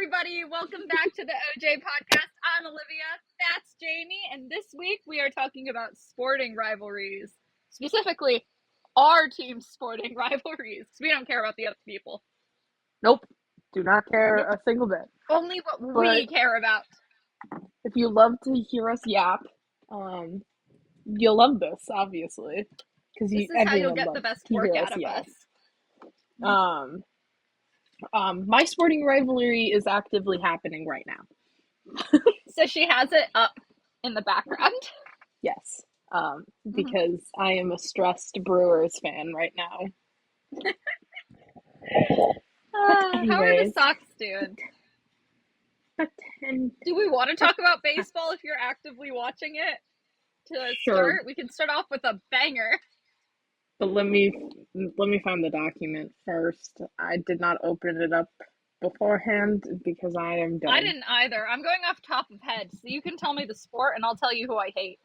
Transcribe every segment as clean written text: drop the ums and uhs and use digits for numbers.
everybody. Welcome back to the OJ podcast. I'm Olivia. That's Jamie. And this week we are talking about sporting rivalries. Specifically, our team's sporting rivalries. We don't care about the other people. Nope. Do not care Nope. a single bit. Only what we care about. If you love to hear us yap, you'll love this, obviously. This is how you'll get the best work out of us. My sporting rivalry is actively happening right now. So she has it up in the background. Yes. Because I am a stressed Brewers fan right now. How are the Sox doing? Do we want to talk about baseball if you're actively watching it? To start, we can start off with a banger. But let me find the document first. I did not open it up beforehand because I am dumb. I didn't either. I'm going off top of head, so you can tell me the sport and I'll tell you who I hate.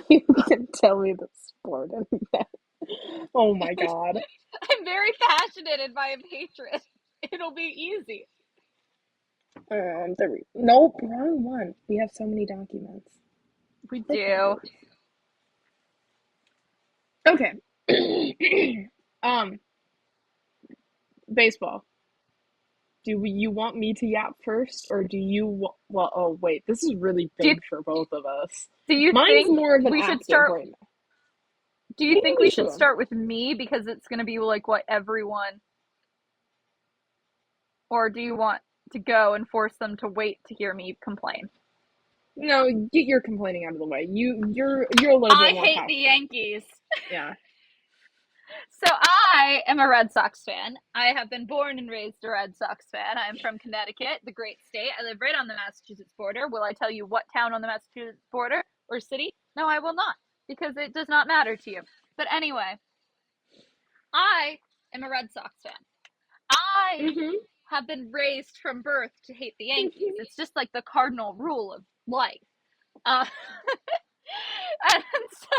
You can tell me the sport. Oh my god. I'm very passionate in my hatred. It'll be easy. Nope, wrong one. We have so many documents. We do. Okay. Baseball. Do you want me to yap first, or do you? Well, oh wait, this is really big for both of us. Do you Mine's think more of an we should active start? right now. Do you think we should start with me because it's going to be like what everyone? Or do you want to go and force them to wait to hear me complain? No, get your complaining out of the way. You're a little bit more I hate passionate. the Yankees. Yeah. So I am a Red Sox fan. I have been born and raised a Red Sox fan. I am from Connecticut, the great state. I live right on the Massachusetts border. Will I tell you what town on the Massachusetts border or city? No, I will not, because it does not matter to you. But anyway, I am a Red Sox fan. I have been raised from birth to hate the Yankees. It's just like the cardinal rule of life. And so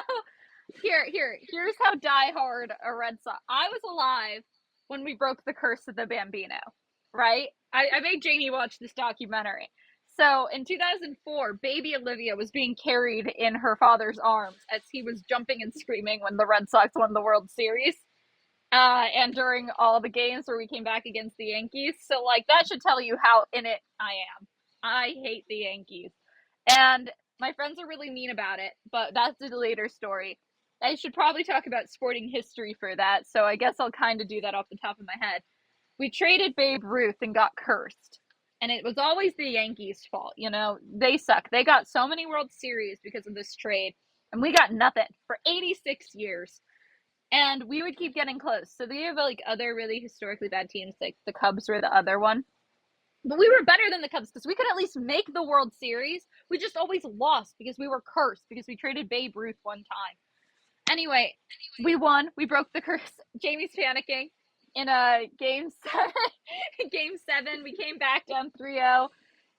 here's how diehard a Red Sox. I was alive when we broke the curse of the Bambino, right? I made Jamie watch this documentary. So in 2004, baby Olivia was being carried in her father's arms as he was jumping and screaming when the Red Sox won the World Series. And during all the games where we came back against the Yankees. So, like, that should tell you how in it I am. I hate the Yankees. And my friends are really mean about it, but that's a later story. I should probably talk about sporting history for that, so I guess I'll kind of do that off the top of my head. We traded Babe Ruth and got cursed. And it was always the Yankees' fault, you know? They suck. They got so many World Series because of this trade, and we got nothing for 86 years. And we would keep getting close. So we have like other really historically bad teams, like the Cubs were the other one. But we were better than the Cubs because we could at least make the World Series. We just always lost because we were cursed because we traded Babe Ruth one time. Anyway, we won. We broke the curse. Jamie's panicking in a game seven. We came back down 3-0,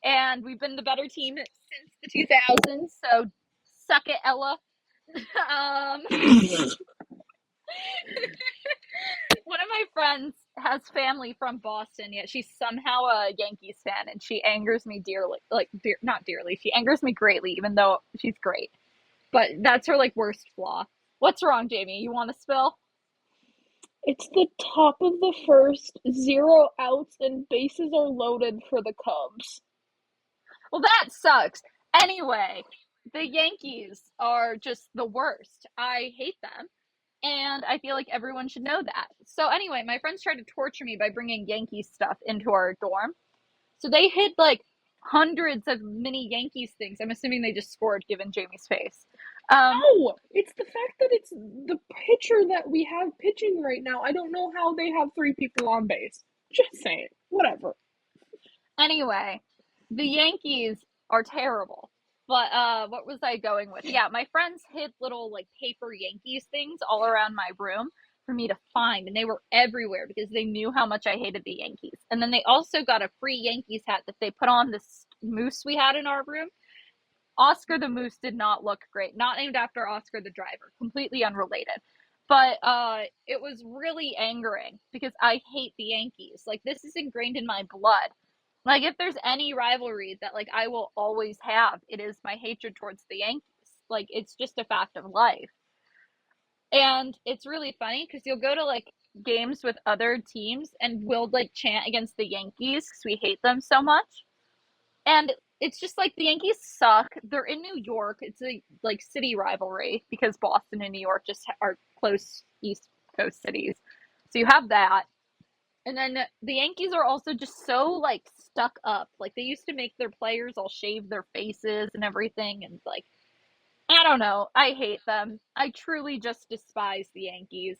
and we've been the better team since the 2000s. So suck it, Ella. One of my friends has family from Boston, yet she's somehow a Yankees fan, and she angers me dearly. Not dearly. She angers me greatly, even though she's great. But that's her, like, worst flaw. What's wrong, Jamie? You want to spill? It's the top of the first, 0 outs, and bases are loaded for the Cubs. Well, that sucks. Anyway, the Yankees are just the worst. I hate them. And I feel like everyone should know that. So anyway, my friends tried to torture me by bringing Yankees stuff into our dorm. So they hid like hundreds of mini Yankees things. I'm assuming they just scored given Jamie's face. No, it's the fact that it's the pitcher that we have pitching right now. I don't know how they have 3 people on base. Just saying. Whatever. Anyway, the Yankees are terrible. But what was I going with? Yeah, my friends hid little like paper Yankees things all around my room for me to find, and they were everywhere because they knew how much I hated the Yankees. And then they also got a free Yankees hat that they put on this moose we had in our room. Oscar the Moose did not look great. Not named after Oscar the driver. Completely unrelated. But it was really angering because I hate the Yankees. Like this is ingrained in my blood. Like if there's any rivalry that like I will always have, it is my hatred towards the Yankees. Like it's just a fact of life. And it's really funny because you'll go to like games with other teams and we'll like chant against the Yankees because we hate them so much. And it's just like the Yankees suck. They're in New York. It's a like city rivalry because Boston and New York just are close East Coast cities. So you have that. And then the Yankees are also just so like stuck up. Like they used to make their players all shave their faces and everything and like I don't know. I hate them. I truly just despise the Yankees.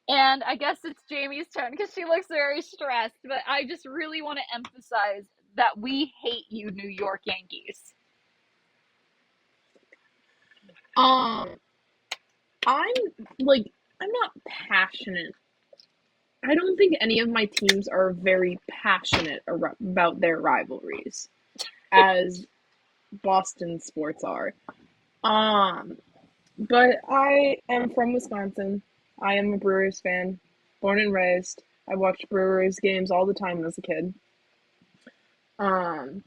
And I guess it's Jamie's turn because she looks very stressed, but I just really want to emphasize that we hate you, New York Yankees. Um, I'm like, I'm not passionate. I don't think any of my teams are very passionate about their rivalries, as Boston sports are. Um, but I am from Wisconsin. I am a Brewers fan, born and raised. I watched Brewers games all the time as a kid. Um,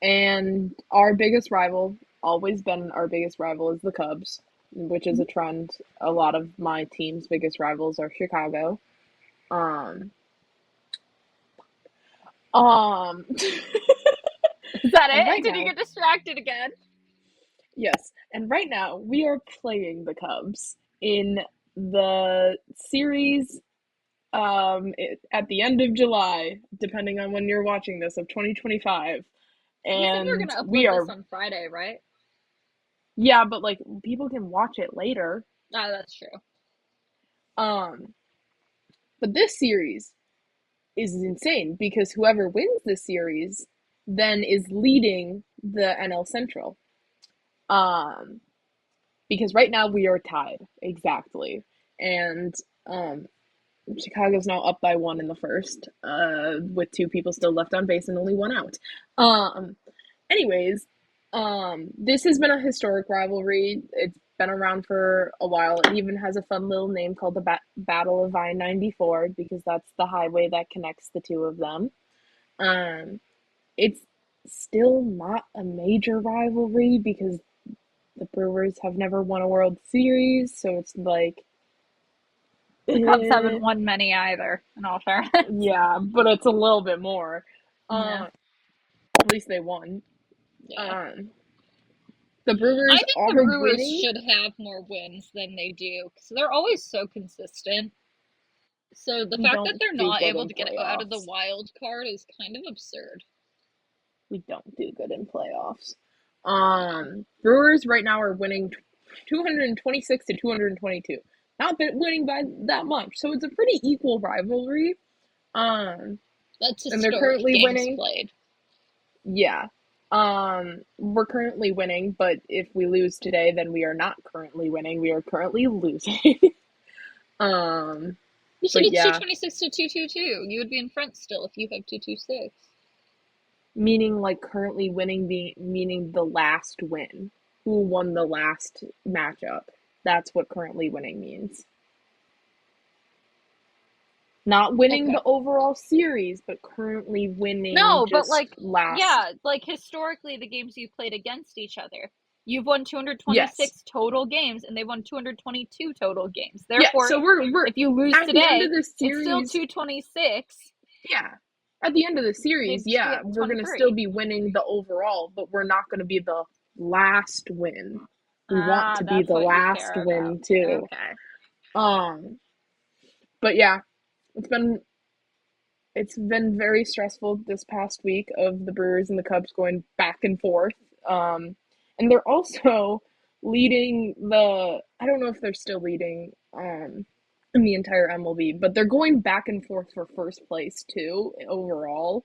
and our biggest rival, always been our biggest rival, is the Cubs, which is a trend. A lot of my team's biggest rivals are Chicago. Um, um, Is that and it? right Did you now, get distracted again? yes, and right now we are playing the Cubs in the series at the end of July, depending on when you're watching this, of 2025. You said you were And going to we upload this are, on Friday, right? yeah, but like people can watch it later. Oh, that's true. Um, but this series is insane because whoever wins this series then is leading the NL Central. Um, because right now we are tied exactly, and um, Chicago's now up by one in the first, with two people still left on base and only one out. Um, anyways, this has been a historic rivalry. It's been around for a while. It even has a fun little name called the Battle of I-94 because that's the highway that connects the two of them. Um, it's still not a major rivalry because the Brewers have never won a World Series, so it's like, The Cubs eh, haven't won many either, in all fairness. yeah, but it's a little bit more. Yeah. At least they won. Yeah. Um, the I Brewers think the are Brewers winning. should have more wins than they do because they're always so consistent. So the We fact that don't they're do not good able in to get out of the playoffs. wild card is kind of absurd. We don't do good in playoffs. Yeah. Brewers right now are winning 226 to 222. Not winning by that much, so it's a pretty equal rivalry. Um, That's and they're historic currently games winning. played. Yeah. We're currently winning, but if we lose today, then we are not currently winning. We are currently losing. um, You said but it's yeah, 226 to 222. You would be in front still if you have 226. meaning like currently winning being meaning the last win. Who won the last matchup? That's what currently winning means. Not winning Okay. the overall series, but currently winning No, but just like, last. yeah, like historically, the games you've played against each other, you've won Yes. 226 total games, and they've won 222 total games. Yeah, Therefore, so we're if you lose at the end of today, the it's still series. 226. Yeah. At the end of the They'd series, just be yeah, at we're going to still 23. be winning the overall, but we're not going to be the last win. We want Ah, to be that's the what you last care about. win too. Okay. Um, but yeah, it's been it's been very stressful this past week of the Brewers and the Cubs going back and forth. And they're also leading I don't know if they're still leading in the entire MLB, but they're going back and forth for first place too overall.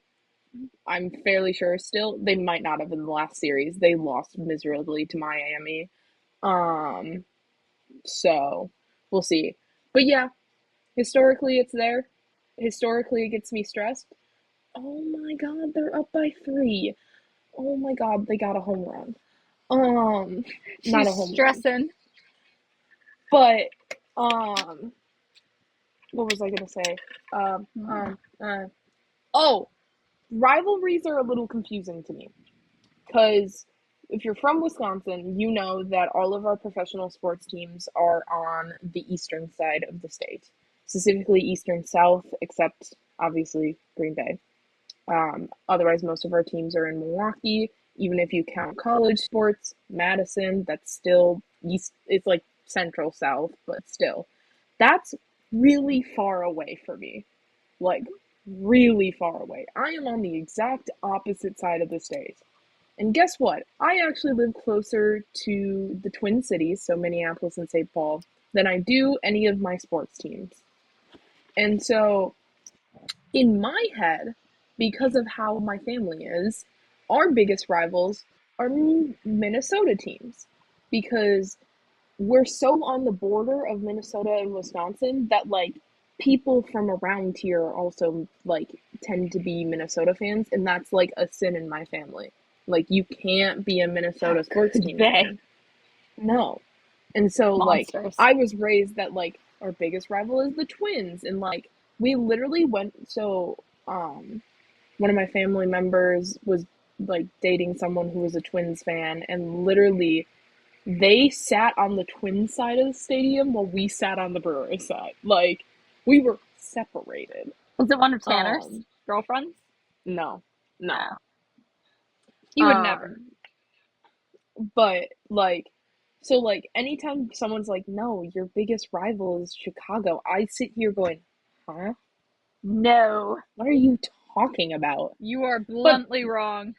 I'm fairly sure still they might not have in the last series. They lost miserably to Miami. Um, so we'll see. But yeah, historically it's there. Historically it gets me stressed. Oh my god, they're up by 3. Oh my god, they got a home run. Um, not She's a home run. stressing. But Um, what was I gonna say? Um, Hmm. um, uh, oh, rivalries are a little confusing to me because if you're from Wisconsin, you know that all of our professional sports teams are on the eastern side of the state, specifically eastern south, except obviously Green Bay. Otherwise, most of our teams are in Milwaukee. Even if you count college sports, Madison, that's still east. It's like central south, but still, that's really far away for me. Like, really far away. I am on the exact opposite side of the state. And guess what? I actually live closer to the Twin Cities, so Minneapolis and St. Paul, than I do any of my sports teams. And so in my head, because of how my family is, our biggest rivals are Minnesota teams because we're so on the border of Minnesota and Wisconsin that like people from around here also like tend to be Minnesota fans, and that's like a sin in my family. Like you can't be a How Minnesota sports could team they? fan. No. And so like Monsters. I was raised that like our biggest rival is the Twins, and like we literally went so one of my family members was like dating someone who was a Twins fan, and literally they sat on the Twins side of the stadium while we sat on the Brewers side. Like we were separated. Was it one of Tanner's Um girlfriends? no. No. No. You would never. Um but like so like anytime someone's like, "No, your biggest rival is Chicago." I sit here going, "Huh? No. What are you talking about?" You are But bluntly wrong.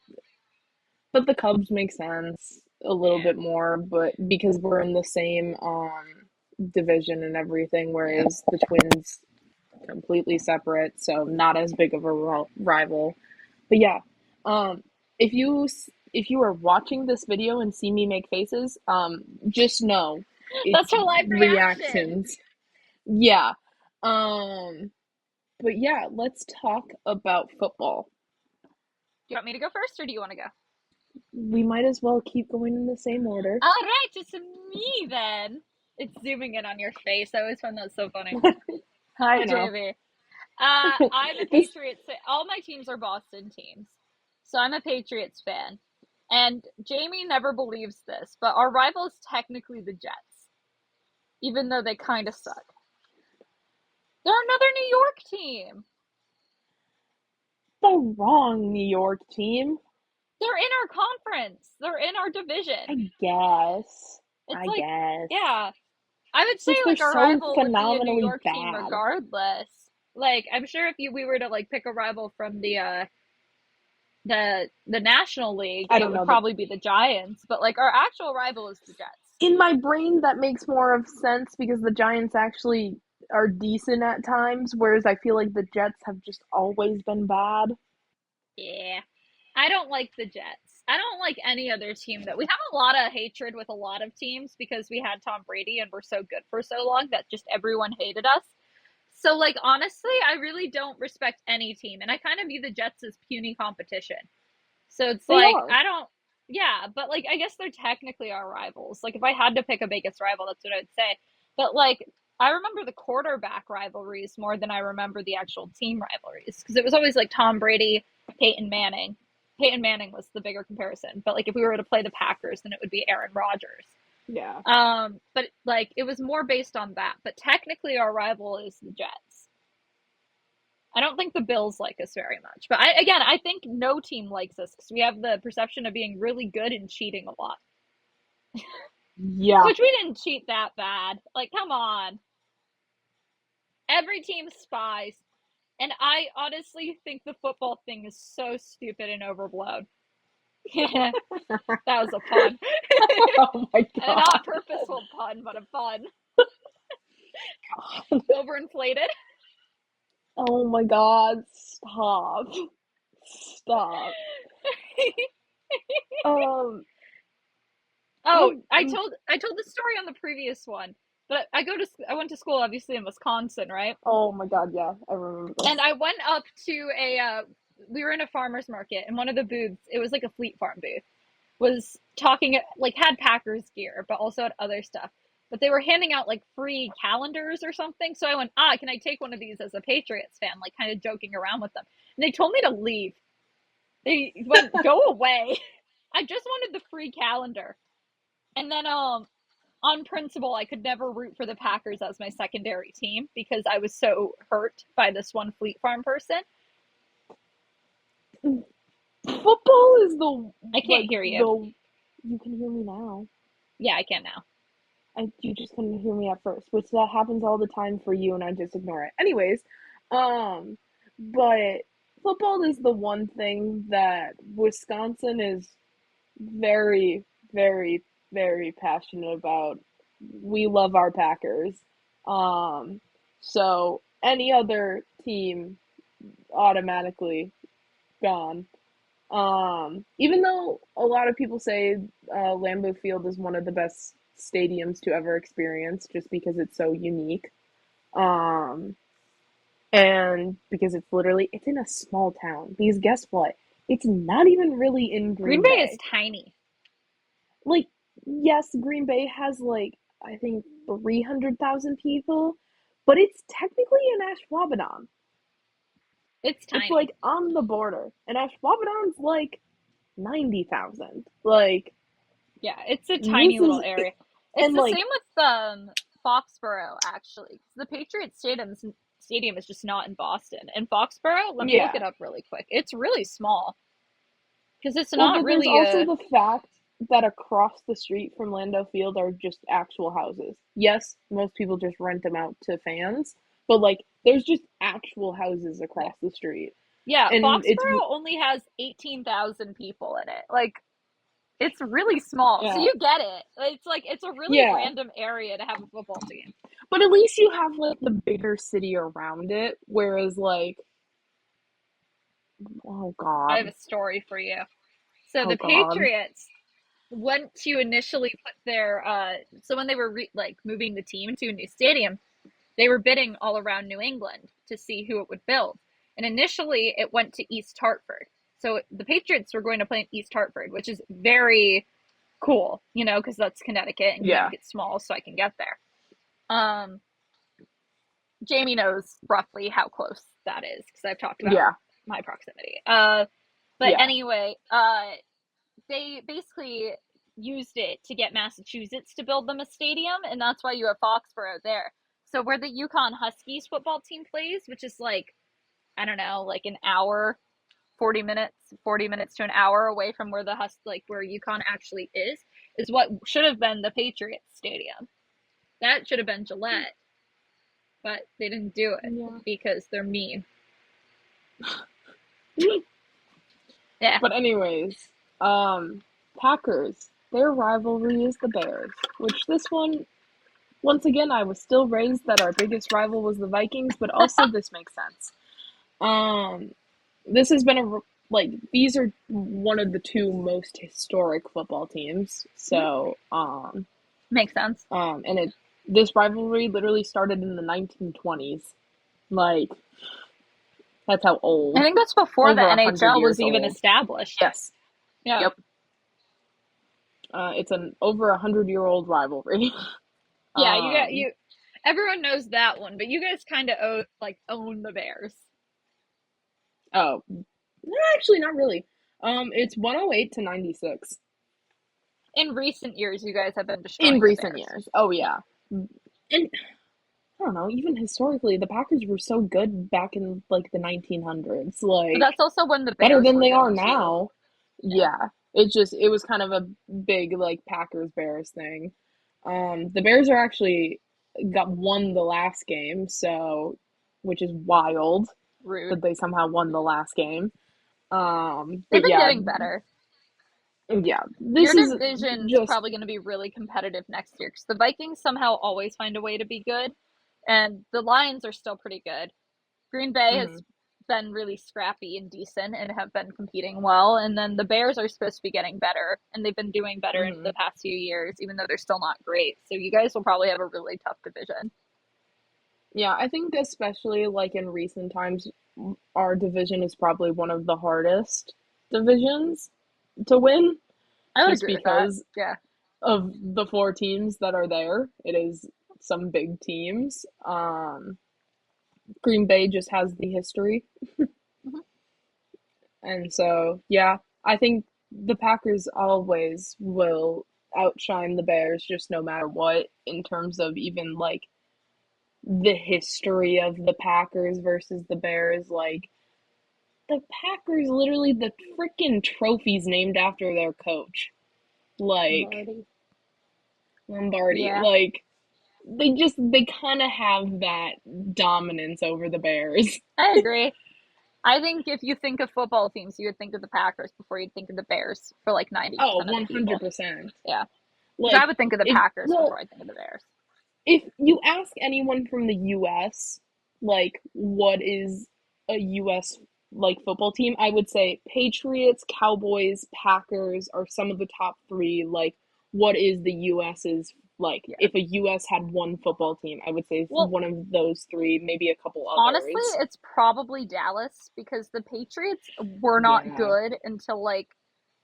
the Cubs make sense a little Yeah. bit more, but because we're in the same division and everything, Yeah. whereas the Twins completely separate, so not as big of a rival. But yeah, um, if you are watching this video and see me make faces, just know That's it's her live reaction. reactions. Yeah. Um, but yeah, let's talk about football. Do you want me to go first or do you want to go? We might as well keep going in the same order. All right, it's me then. It's zooming in on your face. I always find that so funny. Hi, I know. Jamie. I'm a This Patriots fan. All my teams are Boston teams. So I'm a Patriots fan. And Jamie never believes this, but our rival is technically the Jets, even though they kind of suck. They're another New York team. the wrong New York team. They're in our conference. They're in our division. I guess. It's I like, guess. yeah, I would say Just they're like our so rival would be a New phenomenally York team bad. regardless. Like I'm sure if we were to like pick a rival from the National League, I it don't would know that probably be the Giants, but like our actual rival is the Jets. in my brain that makes more of sense because the Giants actually are decent at times, whereas I feel like the Jets have just always been bad. Yeah. I don't like the Jets. I don't like any other team that we have a lot of hatred with a lot of teams because we had Tom Brady and we're so good for so long that just everyone hated us. So like honestly, I really don't respect any team and I kind of view the Jets as puny competition. So it's They like are. I don't yeah, but like I guess they're technically our rivals. Like if I had to pick a biggest rival, that's what I would say. But like I remember the quarterback rivalries more than I remember the actual team rivalries because it was always like Tom Brady, Peyton Manning. Peyton Manning was the bigger comparison, but like if we were to play the Packers, then it would be Aaron Rodgers. Yeah. But like it was more based on that. But technically, our rival is the Jets. I don't think the Bills like us very much. But I think no team likes us because we have the perception of being really good and cheating a lot. Yeah. Which we didn't cheat that bad. Like, come on. Every team spies. And I honestly think the football thing is so stupid and overblown. That was a pun. Oh my And a god. not purposeful pun, but a pun. Overinflated. Oh my god. Stop. Stop. Um I Oh, I told the story on the previous one, but I went to school obviously in Wisconsin, right? oh my god, yeah. I remember And this. I went up to we were in a farmer's market and one of the booths, it was like a Fleet Farm booth, was talking like had Packers gear, but also had other stuff. but they were handing out like free calendars or something. So I went, can I take one of these as a Patriots fan? Like kind of joking around with them. And they told me to leave. They went, go away. I just wanted the free calendar. And then on principle, I could never root for the Packers as my secondary team because I was so hurt by this one Fleet Farm person. Football is the I can't hear you. You can hear me now. Yeah, I can now. You just couldn't hear me at first, which that happens all the time for you, and I just ignore it. Anyways, but football is the one thing that Wisconsin is very, very, very passionate about. We love our Packers. So any other team automatically gone. Even though a lot of people say Lambeau Field is one of the best stadiums to ever experience just because it's so unique. Um, and because it's in a small town. Because guess what? It's not even really in Green Green Bay is Bay. tiny. Like, yes, Green Bay has like I think 300,000 people, but it's technically in Ashwaubenon. It's It's tiny. like on the border, and Ashwaubenon's like 90,000. Like, Yeah, it's a tiny this little is, area. It's and the like, same with Foxborough actually. The Patriots stadium is just not in Boston. And Foxborough, let me look yeah. it up really quick. It's really small because it's Well, not but there's really also a the fact that across the street from Landau Field are just actual houses. Yes, most people just rent them out to fans, but like, there's just actual houses yeah. across the street. Yeah, And it's, Foxborough only has 18,000 people in it. Like it's really small. So yeah. you get it. It's like it's a really Yeah. random area to have a football team. But at least you have like the bigger city around it, whereas like, oh I God. have a story for you. So Oh the God. Patriots went to initially put their so when they were like moving the team to a new stadium, they were bidding all around New England to see who it would build. And initially it went to East Hartford. So the Patriots were going to play in East Hartford, which is very cool, because that's Connecticut and Yeah. Connecticut's small, so I can get there. Um, Jamie knows roughly how close that is because I've talked about Yeah. my proximity. But Yeah. anyway, they basically used it to get Massachusetts to build them a stadium, and that's why you have Foxborough there. So where the Yukon Huskies football team plays, which is like I don't know, like an hour, 40 minutes to an hour away from where where Yukon actually is what should have been the Patriots Stadium. That should have been Gillette, but they didn't do it Yeah. because they're mean. Yeah. But anyways, Packers, their rivalry is the Bears, which this one, once again, I was still raised that our biggest rival was the Vikings, but also this makes sense. Um, this has been like these are one of the two most historic football teams. So, Makes sense. and this rivalry literally started in the 1920s. Like, that's how I old. think that's before the Over 100 NHL was years even old. established. Yes. Yeah. Yep. It's an over 100-year-old rivalry. Yeah, um, everyone knows that one, but you guys kind of own the Bears. oh, actually, not really. It's 108 to 96 In recent years, you guys have been in destroying the recent Bears. years. Oh Yeah. yeah, and I don't know. Even historically, the Packers were so good back in like the 1900s, But like that's also when the better Bears than were they are good too. now. Yeah. Yeah, it was kind of a big like Packers Bears thing. The Bears are actually got won the last game, so which is wild Rude. that they somehow won the last game. They've But been yeah, getting better. yeah, this Your is division's just probably going to be really competitive next year because the Vikings somehow always find a way to be good, and the Lions are still pretty good. Green Bay has mhm, been really scrappy and decent and have been competing well, and then the Bears are supposed to be getting better, and they've been doing better in the mhm. past few years, even though they're still not great. So you guys will probably have a really tough division. Yeah, I think especially like in recent times, our division is probably one of the hardest divisions to win, I would just agree with that. because Yeah. of the four teams that are there. It is some big teams. Green Bay just has the history. Mhm. And so, yeah, I think the Packers always will outshine the Bears just no matter what in terms of even like the history of the Packers versus the Bears. Like, the Packers literally the freaking trophies named after their coach. Like, Lordy. Lombardi. Yeah, Like, they kind of have that dominance over the Bears. I agree. I think if you think of football teams, you would think of the Packers before you'd think of the Bears for like Oh, 90% of the people. 100%. Yeah. Because I Like, would think of the if, Packers well, before I think of the Bears. if you ask anyone from the US, like, what is a US like football team, I would say Patriots, Cowboys, Packers are some of the top three. Like, what is the US's like? Yeah. If a US had one football team, I would say it's Well, one of those three, maybe a couple honestly, others. it's probably Dallas because the Patriots were not Yeah. good until like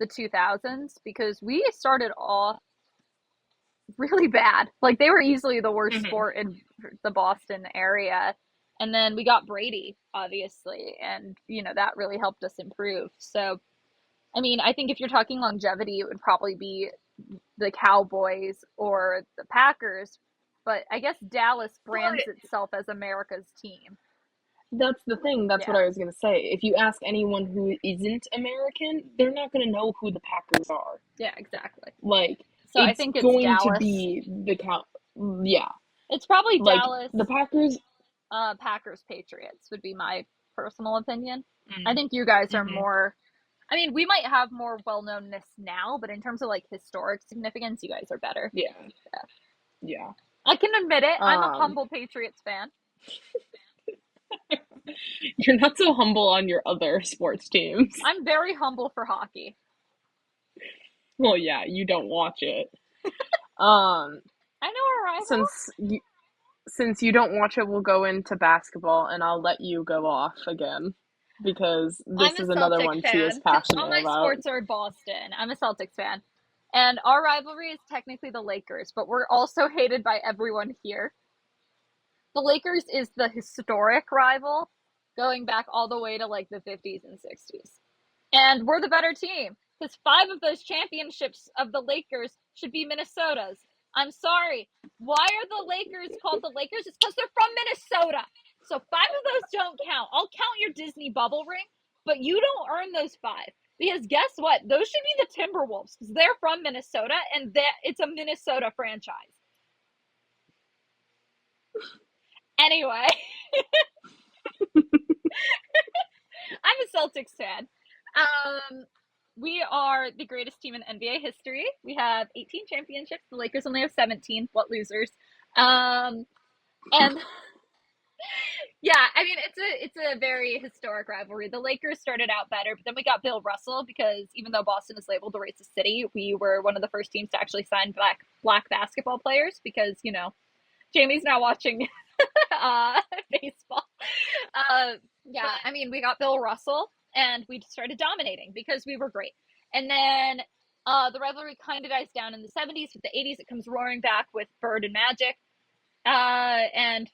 the 2000s because we started off really bad. Like they were easily the worst Hmm. sport in the Boston area. And then we got Brady, obviously, and that really helped us improve. So, I mean, I think if you're talking longevity, it would probably be the Cowboys or the Packers. But I guess Dallas brands But itself as America's team. that's the thing. That's what Yeah. I was gonna say. If you ask anyone who isn't American, they're not gonna know who the Packers are. Yeah, exactly. Like, So I it's think it's going to Dallas. be the cow. Yeah, It's probably like Dallas, the Packers. Packers, Patriots would be my personal opinion. I Mm, think you guys are hmm. more. I mean, we might have more well knownness now, but in terms of like historic significance, you guys are better. Yeah, Yeah. yeah. I can admit it. I'm a Um, humble Patriots fan. you're not so humble on your other sports teams. I'm very humble for hockey. Well, yeah, you don't watch it. Um, I know our rival. since you since you don't watch it, we'll go into basketball, and I'll let you go off again because I'm this a is another Celtic one she is fan. Since all passionate my about. sports are Boston, I'm a Celtics fan. And our rivalry is technically the Lakers, but we're also hated by everyone here. The Lakers is the historic rival, going back all the way to like the 50s and 60s. And we're the better team because 5 of those championships of the Lakers should be Minnesota's. I'm sorry. Why are the Lakers called the Lakers? It's because they're from Minnesota. So 5 of those don't count. I'll count your Disney bubble ring, but you don't earn those 5. Because guess what? Those should be the Timberwolves because they're from Minnesota and that it's a Minnesota franchise. Anyway, I'm a Celtics fan. Um, we are the greatest team in NBA history. We have 18 championships. The Lakers only have 17. What losers? Um, and yeah, I mean it's a very historic rivalry. The Lakers started out better, but then we got Bill Russell because even though Boston is labeled a racist city, we were one of the first teams to actually sign black basketball players because Jamie's now watching uh, baseball. Uh, yeah, I mean, we got Bill Russell and we started dominating because we were great. And then the rivalry kind of dies down in the 70s. With the 80s, it comes roaring back with Bird and Magic. And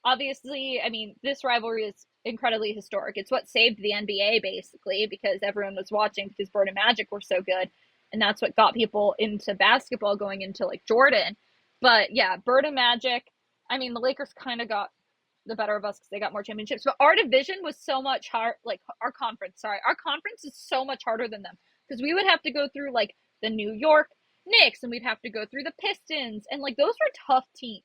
obviously, I mean, this rivalry is incredibly historic. It's what saved the NBA, basically, because everyone was watching because Bird and Magic were so good. And that's what got people into basketball going into like Jordan. But yeah, Bird and Magic. I mean, the Lakers kind of got the better of us because they got more championships. But our division was so much hard. Like our conference is so much harder than them because we would have to go through like the New York Knicks and we'd have to go through the Pistons and like those were tough teams.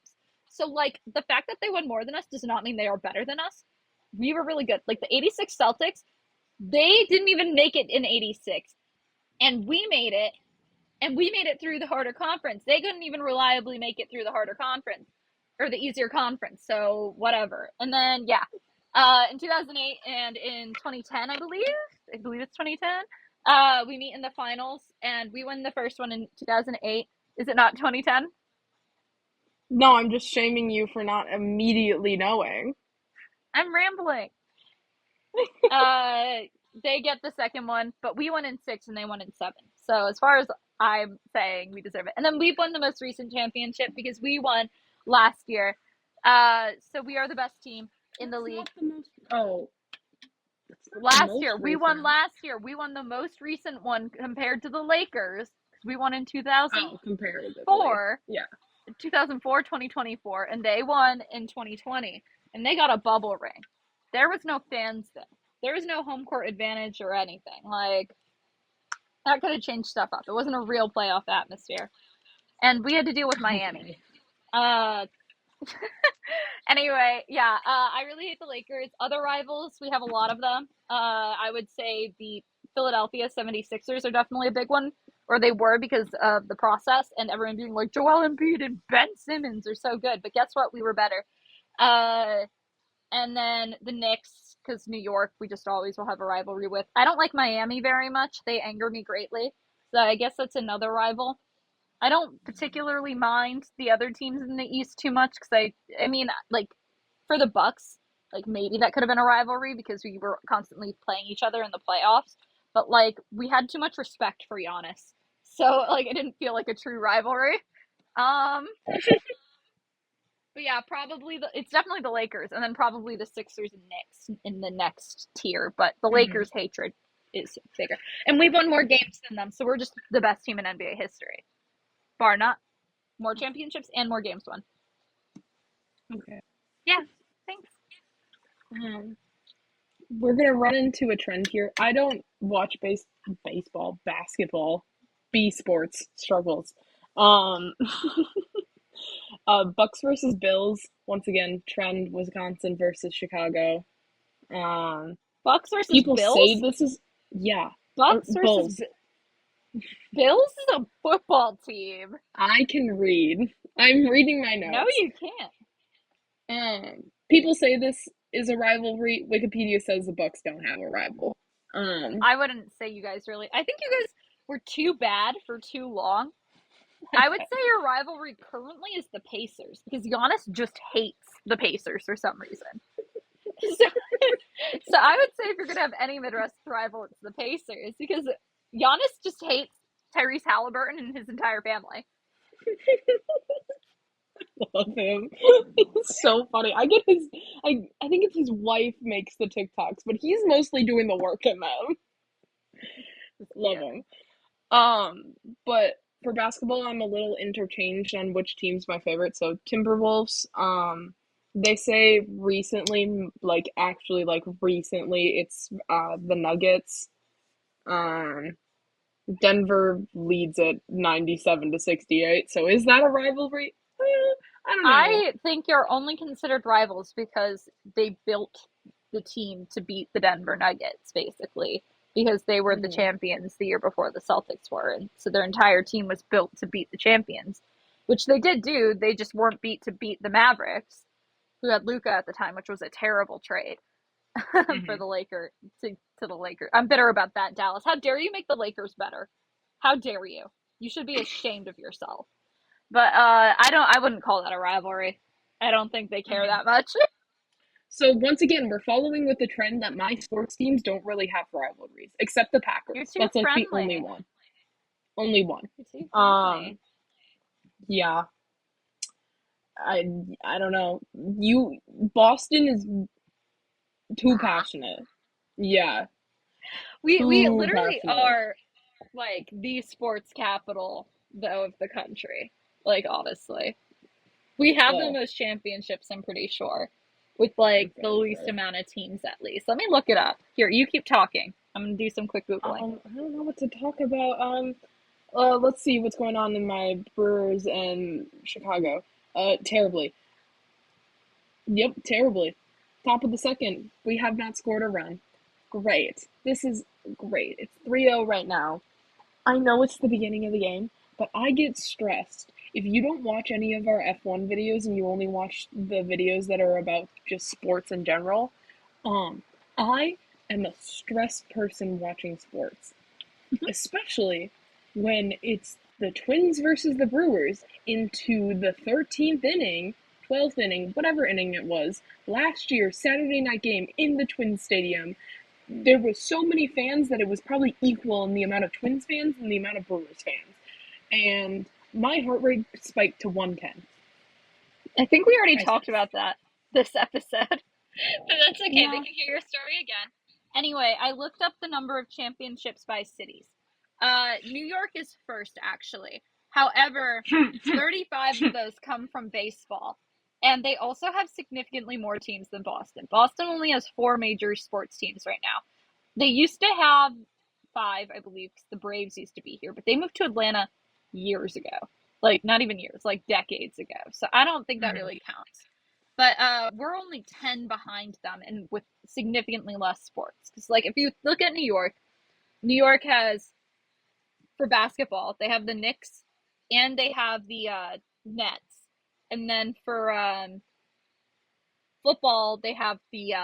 So like the fact that they won more than us does not mean they are better than us. We were really good. Like the '86 Celtics, they didn't even make it in '86, and we made it, and we made it through the harder conference. They couldn't even reliably make it through the harder conference or the easier conference. So whatever. And then yeah, in 2008 and in 2010, I believe it's 2010. We meet in the finals and we win the first one in 2008. Is it not 2010? No, I'm just shaming you for not immediately knowing. I'm rambling. Uh, they get the second one, but we won in 6 and they won in 7. So as far as I'm saying, we deserve it. And then we've won the most recent championship because we won last year. So we are the best team in the That's league. not the most. Oh, that's not the Last most year, we won recent. last year. We won the most recent one compared to the Lakers because we won in Oh, comparatively. 2004, Yeah. 2004, 2024, and they won in 2020, and they got a bubble ring. There was no fans then. There was no home court advantage or anything. Like, that could have changed stuff up. It wasn't a real playoff atmosphere. And we had to deal with Miami. Okay. Uh, anyway, yeah, I really hate the Lakers. Other rivals, we have a lot of them. I would say the Philadelphia 76ers are definitely a big one, or they were because of the process and everyone being like, Joel Embiid and Ben Simmons are so good. But guess what? We were better. Uh, and then the Knicks, because New York, we just always will have a rivalry with. I don't like Miami very much. They anger me greatly. So I guess that's another rival. I don't particularly mind the other teams in the East too much because I mean, like for the Bucks, like maybe that could have been a rivalry because we were constantly playing each other in the playoffs. But like we had too much respect for Giannis, so like it didn't feel like a true rivalry. Um, but yeah, probably it's definitely the Lakers, and then probably the Sixers and Knicks in the next tier. But the Mm-hmm. Lakers' hatred is bigger, and we've won more games than them, so we're just the best team in NBA history, bar none. More championships and more games won. Okay. Yeah, thanks. Um, we're gonna run into a trend here. I don't watch baseball, basketball, B sports struggles. Um, Bucks versus Bills. Once again, trend Wisconsin versus Chicago. Um, Bucks versus people say Bills. this is yeah, or Bucks versus Bulls. Bills is a football team. I can read. I'm reading my No, notes. you can't. People say this is a rivalry. Wikipedia says the Bucks don't have a rival. Um, I wouldn't say you guys really. I think you guys were too bad for too long. I would say your rivalry currently is the Pacers because Giannis just hates the Pacers for some reason. So, so I would say if you're gonna have any Midwest rival, it's the Pacers because Giannis just hates Tyrese Halliburton and his entire family. love him. He's so funny. I get his. I think it's his wife makes the TikToks, but he's mostly doing the work in them. Love Yeah. him. Um, but for basketball, I'm a little interchanged on which team's my favorite. So Timberwolves. They say recently, like actually, like recently, it's the Nuggets. Um, Denver leads at 97-68. So is that a rivalry? I don't know. I think you're only considered rivals because they built the team to beat the Denver Nuggets, basically, because they were the Mhm. champions the year before the Celtics were. And so their entire team was built to beat the champions, which they did do. They just weren't beat to beat the Mavericks, who had Luca at the time, which was a terrible trade for Mhm. the Lakers to the Lakers. I'm bitter about that, Dallas. How dare you make the Lakers better? How dare you? You should be ashamed of yourself. But I wouldn't call that a rivalry. I don't think they care Mhm. that much. So once again, we're following with the trend that my sports teams don't really have rivalries, except the You're Packers. too That's like the only friendly. one. Only one. You're too Um, friendly. yeah. I I don't know. You Boston is too passionate. Yeah, We too literally passionate. are like the sports capital though of the country. Like honestly. We have the Oh, most championships, I'm pretty sure. With like the very least fair. amount of teams at least. Let me look it up. Here, you keep talking. I'm gonna do some quick Googling. I don't know what to talk about. Let's see what's going on in my Brewers and Chicago. Terribly. Yep, terribly. Top of the second. We have not scored a run. Great. This is great. It's 3-0 right now. I know it's the beginning of the game, but I get stressed. If you don't watch any of our F1 videos and you only watch the videos that are about just sports in general, um, I am a stressed person watching sports, especially when it's the Twins versus the Brewers into the 13th inning, 12th inning, whatever inning it was, last year, Saturday night game in the Twins Stadium. there was so many fans that it was probably equal in the amount of Twins fans and the amount of Brewers fans. And my heart rate spiked to 110. I think we already I said, talked about that this episode, but that's okay. They yeah. can hear your story again. Anyway, I looked up the number of championships by cities. New York is first, actually. However, 35 of those come from baseball. And they also have significantly more teams than Boston. Boston only has four major sports teams right now. They used to have five, I believe, because the Braves used to be here, but they moved to Atlanta years ago. Like, not even years, like decades ago. So I don't think that really counts. But we're only 10 behind them and with significantly less sports. Because, like, if you look at New York has, for basketball, they have the Knicks and they have the Nets. And then for football, they have the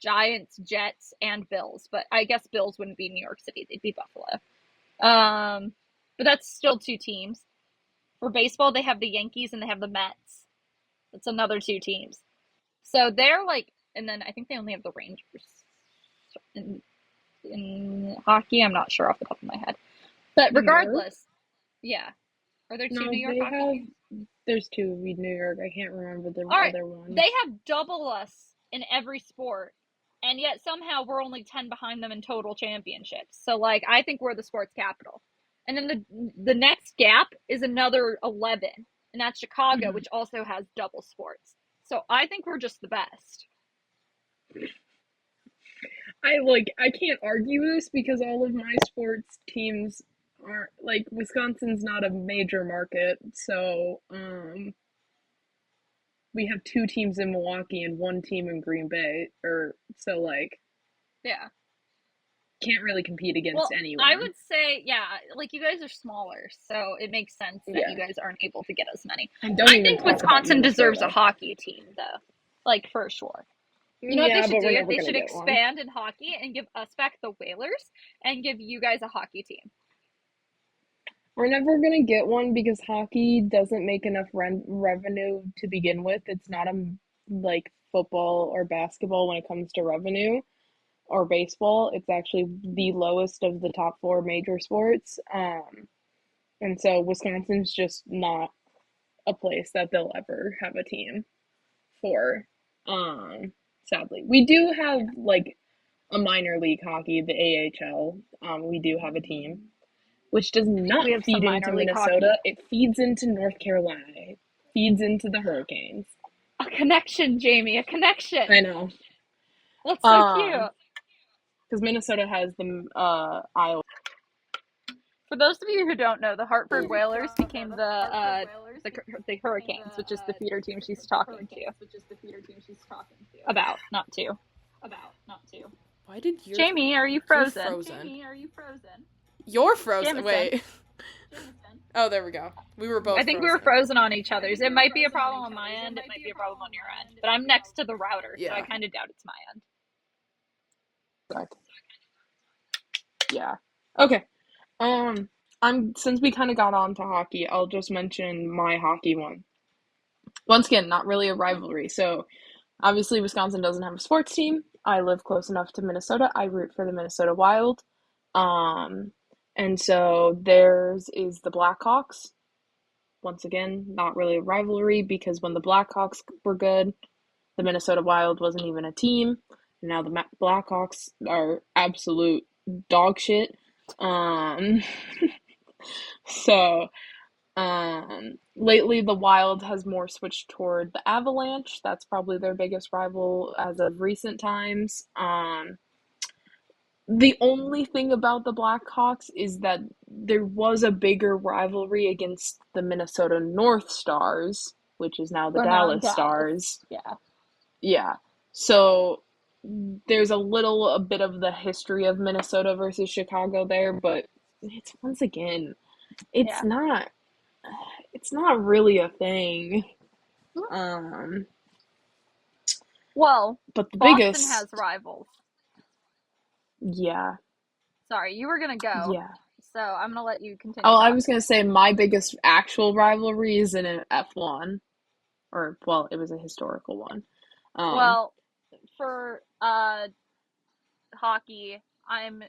Giants, Jets, and Bills. But I guess Bills wouldn't be New York City; they'd be Buffalo. But that's still two teams. For baseball, they have the Yankees and they have the Mets. That's another two teams. So they're like, and then I think they only have the Rangers. In hockey, I'm not sure off the top of my head. But New York? regardless, yeah. Are there two No, New York they hockey have. teams? There's two in New York. I can't remember the All right. other They ones. have double us in every sport, and yet somehow we're only 10 behind them in total championships. So, like, I think we're the sports capital. And then the next gap is another 11, and that's Chicago, Mhm. which also has double sports. So I think we're just the best. I can't argue this because all of my sports teams are like Wisconsin's not a major market, so we have two teams in Milwaukee and one team in Green Bay, or so like Yeah. can't really compete against Well, I anyone. would say, yeah, like you guys are smaller, so it makes sense that you Yeah. guys aren't able to get as many. And don't I even think talk about Wisconsin deserves a Minnesota. hockey team, though, like for sure. You know what they Yeah, should but we're do? never They gonna should get one. expand in hockey and give us back the Whalers and give you guys a hockey team. We're never gonna get one because hockey doesn't make enough revenue to begin with. It's not like football or basketball when it comes to revenue, or baseball. It's actually the lowest of the top four major sports. And so Wisconsin's just not a place that they'll ever have a team for. Sadly, we do have like a minor league hockey, the AHL. We do have a team, which does I think not we have some feed into minor league hockey. Minnesota. It feeds into North Carolina. It feeds into the Hurricanes. A connection, Jamie, a connection. I know. That's so Um, cute. because Minnesota has the Iowa. For those of you who don't know, the Hartford Whalers became the the Hurricanes, which is the feeder team she's talking to about, not to. Why did yours? Jamie, are you You're frozen? frozen. You're frozen. Jamison. Wait. Oh, there we go. We were I both think we were frozen. frozen on each other's. It might be a problem on my end. It might be a problem on your end. But I'm next to the router, so I Yeah. kind of doubt it's my end. Yeah. Okay. I'm since we kind of got on to hockey, I'll just mention my hockey one. Once again, not really a rivalry. So obviously, Wisconsin doesn't have a sports team. I live close enough to Minnesota. I root for the Minnesota Wild. Um, and so theirs is the Blackhawks. Once again, not really a rivalry because when the Blackhawks were good, the Minnesota Wild wasn't even a team. Now the Blackhawks are absolute dog shit. Um, so lately, the Wild has more switched toward the Avalanche. That's probably their biggest rival as of recent times. The only thing about the Blackhawks is that there was a bigger rivalry against the Minnesota North Stars, which is now the We're now in Dallas Dallas. Stars. Yeah. Yeah. So there's a bit of the history of Minnesota versus Chicago there, but it's once again, it's Yeah. not it's not really a thing. Um, Well, but the Boston has biggest, rivals. yeah, Sorry, you were going to go. yeah. So I'm going to let you continue Oh, I was talking. gonna say my biggest actual rivalry is in an F1, or well, it was a historical one. Um, Well, for hockey, I'm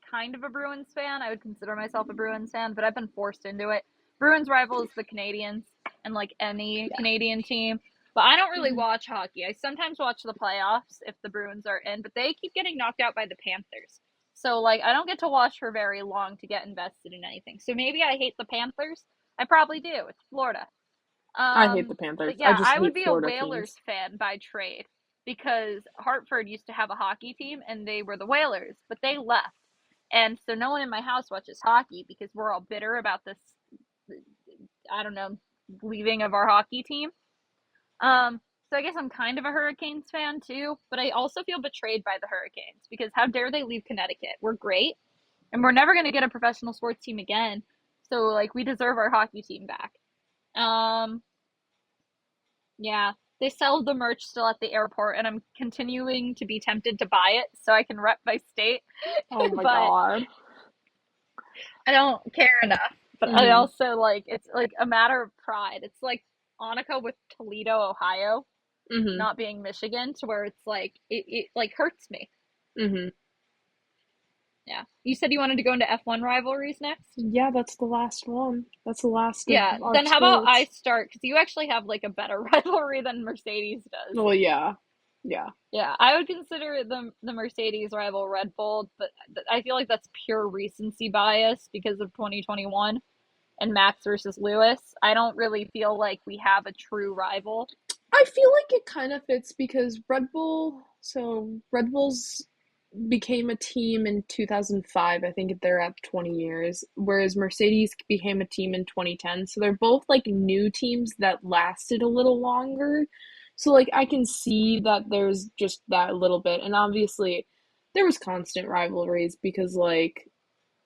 kind of a Bruins fan. I would consider myself a Bruins fan, but I've been forced into it. Bruins rivals the Canadians and like any Canadian team. But I don't really watch hockey. I sometimes watch the playoffs if the Bruins are in, but they keep getting knocked out by the Panthers. So like I don't get to watch for very long to get invested in anything. So maybe I hate the Panthers. I probably do. It's Florida. I hate the Panthers. But I yeah, just I would hate be a Florida Whalers teams. fan by trade because Hartford used to have a hockey team and they were the Whalers, but they left. And so no one in my house watches hockey because we're all bitter about this, I don't know, leaving of our hockey team. So I guess I'm kind of a Hurricanes fan too, but I also feel betrayed by the Hurricanes because how dare they leave Connecticut? We're great and we're never going to get a professional sports team again. So like we deserve our hockey team back. Um, yeah, they sell the merch still at the airport, and I'm continuing to be tempted to buy it so I can rep my state. Oh my But god. I don't care enough. But I Mm-hmm. also like it's like a matter of pride. It's like Annika with Toledo, Ohio, Mm-hmm. not being Michigan, to where it's like it like hurts me. Mm-hmm. Yeah. You said you wanted to go into F1 rivalries next? Yeah, that's the last one. That's the last of Yeah. our Then how about I sports. start? Because you actually have like a better rivalry than Mercedes does. Well, yeah. Yeah. Yeah, I would consider the Mercedes rival Red Bull, but I feel like that's pure recency bias because of 2021 and Max versus Lewis. I don't really feel like we have a true rival. I feel like it kind of fits because Red Bull's became a team in 2005. I think they're at 20 years, whereas Mercedes became a team in 2010. So they're both like new teams that lasted a little longer. So like I can see that there's just that little bit. And obviously there was constant rivalries because like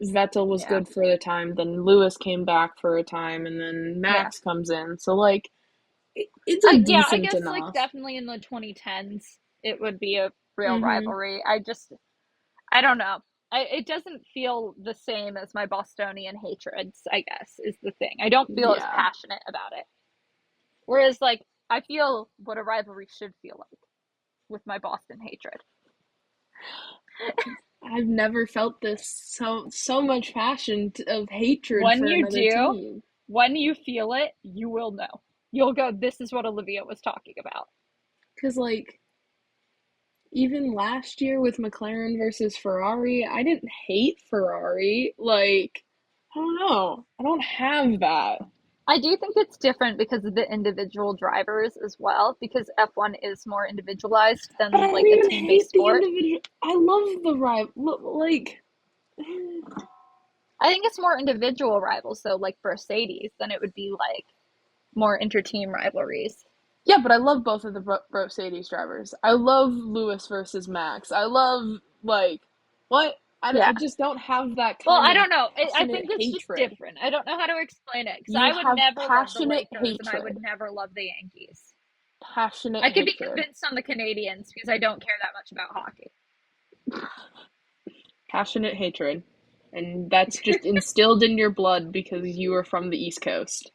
Vettel was Yeah. good for the time, then Lewis came back for a time, and then Yeah. Max comes in. So like it's a Yeah, I decent guess like enough. definitely in the 2010s it would be a real Mhm. rivalry. I don't know. It doesn't feel the same as my Bostonian hatreds, I guess, is the thing. I don't feel as Yeah. passionate about it. Whereas like I feel what a rivalry should feel like with my Boston hatred. I've never felt this so much passion of hatred When for you another do, team. when you feel it, you will know. You'll go, this is what Olivia was talking about. Cause like even last year with McLaren versus Ferrari, I didn't hate Ferrari. Like I don't know. I don't have that. I do think it's different because of the individual drivers as well, because F1 is more individualized But I than don't like a even team based hate the sport. individual. I love the rival. Like I think it's more individual rivals, though, like Mercedes, than it would be like more inter team rivalries. yeah, but I love both of the Mercedes drivers. I love Lewis versus Max. I love like what I Yeah. just don't have that Well, kind I of don't know. I passionate think it's just hatred. different. I don't know how to explain it because You I would have never love the passionate Lakers and I would hatred. never love the Yankees. Passionate I could be hatred. convinced on the Canadians because I don't care that much about hockey. Passionate hatred. And that's just instilled in your blood because you are from the East Coast.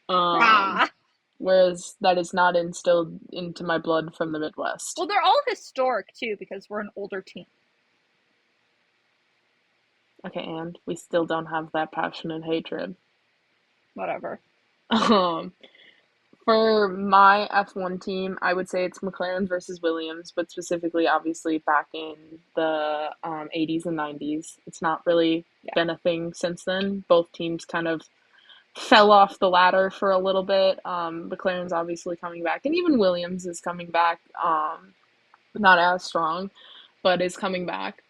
Um, Ah. whereas that is not instilled into my blood from the Midwest. Well, they're all historic too because we're an older team. Okay, and we still don't have that passionate hatred. Whatever. Um, For my F1 team, I would say it's McLaren versus Williams, but specifically, obviously, back in the 80s and 90s. It's not really Yeah. been a thing since then. Both teams kind of fell off the ladder for a little bit. McLaren's obviously coming back, and even Williams is coming back. Not as strong, but is coming back.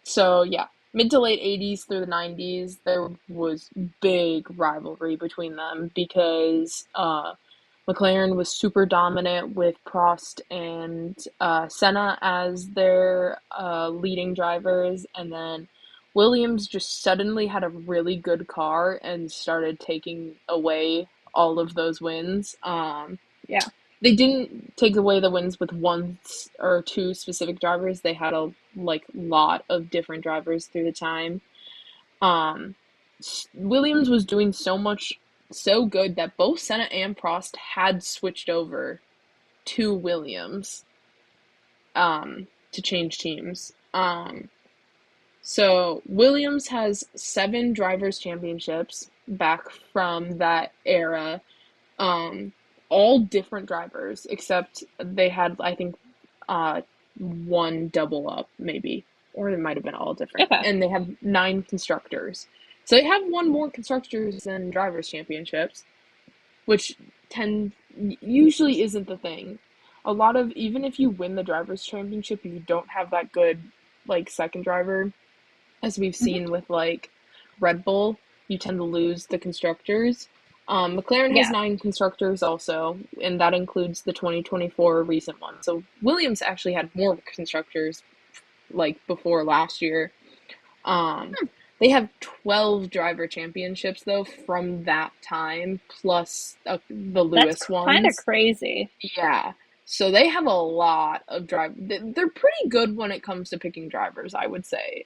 So yeah, mid to late 80s through the 90s, there was big rivalry between them because McLaren was super dominant with Prost and Senna as their leading drivers, and then Williams just suddenly had a really good car and started taking away all of those wins. Yeah. They didn't take away the wins with one or two specific drivers. They had a lot of different drivers through the time. Um, Williams was doing so good that both Senna and Prost had switched over to Williams to change teams. So Williams has 7 drivers' championships back from that era. All different drivers, except they had, I think, one double up, maybe. Or it might have been all different. Okay. And they have 9 constructors. So they have won more constructors than drivers' championships, which usually isn't the thing. A lot of, even if you win the drivers' championship, you don't have that good, like, second driver, as we've seen with, like, Red Bull, you tend to lose the constructors. McLaren has 9 constructors also, and that includes the 2024 recent one. So Williams actually had more constructors, like, before last year. They have 12 driver championships, though, from that time, plus the Lewis ones. That's kind of crazy. Yeah. So they have a lot of They're pretty good when it comes to picking drivers, I would say.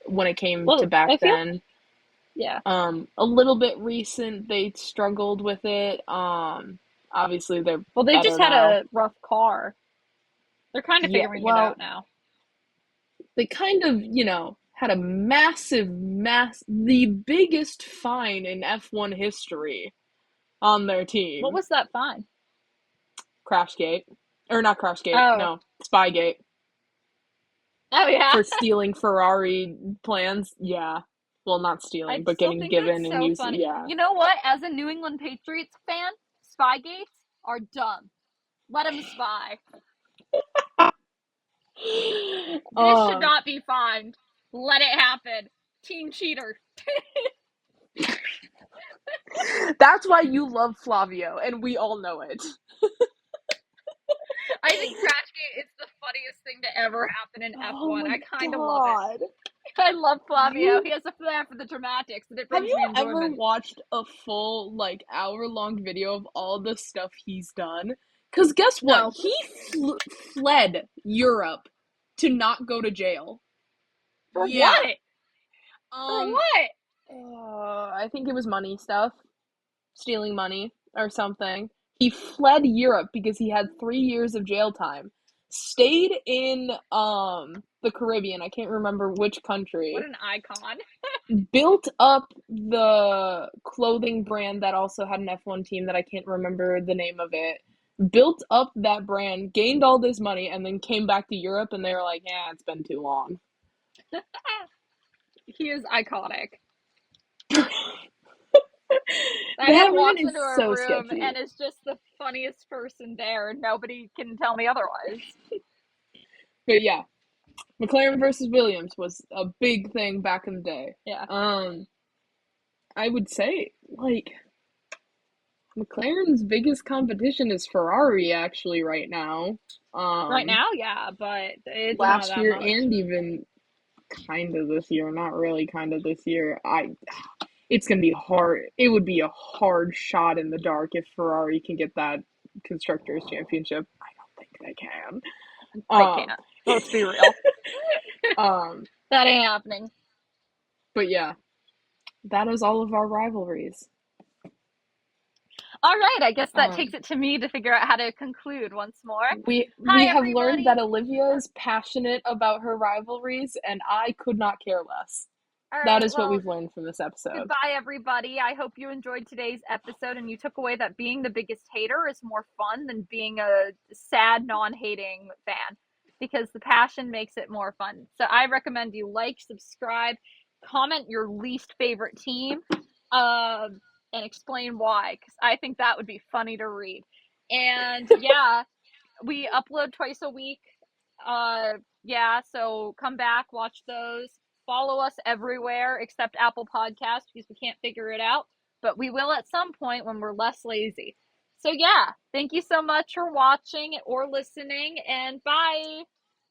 When it came to back then. Yeah. A little bit recent, they struggled with it. Obviously they're they just had now. A rough car. They're kind of figuring it out now. They kind of, had a the biggest fine in F1 history on their team. What was that fine? Crashgate. Or not Crashgate, no, Spygate. Oh, yeah. For stealing Ferrari plans, yeah. Well, not stealing, but getting given and using. Yeah. You know what? As a New England Patriots fan, Spygates are dumb. Let them spy. This should not be fined. Let it happen. Team cheater. That's why you love Flavio, and we all know it. I think Crashgate is the funniest thing to ever happen in F1. I kind of love it. I love Flavio. He has a flair for the dramatics, and it brings me enjoyment. Have you ever watched a full, like, hour-long video of all the stuff he's done? Because guess what? No. He fled Europe to not go to jail. For what? For what? I think it was money stuff. Stealing money or something. He fled Europe because he had 3 years of jail time. Stayed in the Caribbean. I can't remember which country. What an icon. Built up the clothing brand that also had an F1 team that I can't remember the name of it. Built up that brand, gained all this money, and then came back to Europe, and they were like, yeah, it's been too long. He is iconic. I had walked into a room sketchy. And it's just the funniest person there. Nobody can tell me otherwise. But yeah, McLaren versus Williams was a big thing back in the day. Yeah. I would say, like, McLaren's biggest competition is Ferrari, actually, right now. Right now, yeah, but it's last not that year much. And even kind of this year. Not really kind of this year. It's going to be hard. It would be a hard shot in the dark if Ferrari can get that Constructors' Championship. I don't think they can. They can't. Let's be real. That ain't happening. But yeah, that is all of our rivalries. All right, I guess that takes it to me to figure out how to conclude once more. We have learned that Olivia is passionate about her rivalries, and I could not care less. Right, that is what we've learned from this episode. Goodbye, everybody. I hope you enjoyed today's episode and you took away that being the biggest hater is more fun than being a sad, non-hating fan, because the passion makes it more fun. So I recommend you like, subscribe, comment your least favorite team, and explain why, because I think that would be funny to read. And yeah, we upload twice a week. Yeah, so come back, watch those. Follow us everywhere except Apple Podcasts because we can't figure it out. But we will at some point when we're less lazy. So yeah, thank you so much for watching or listening, and bye!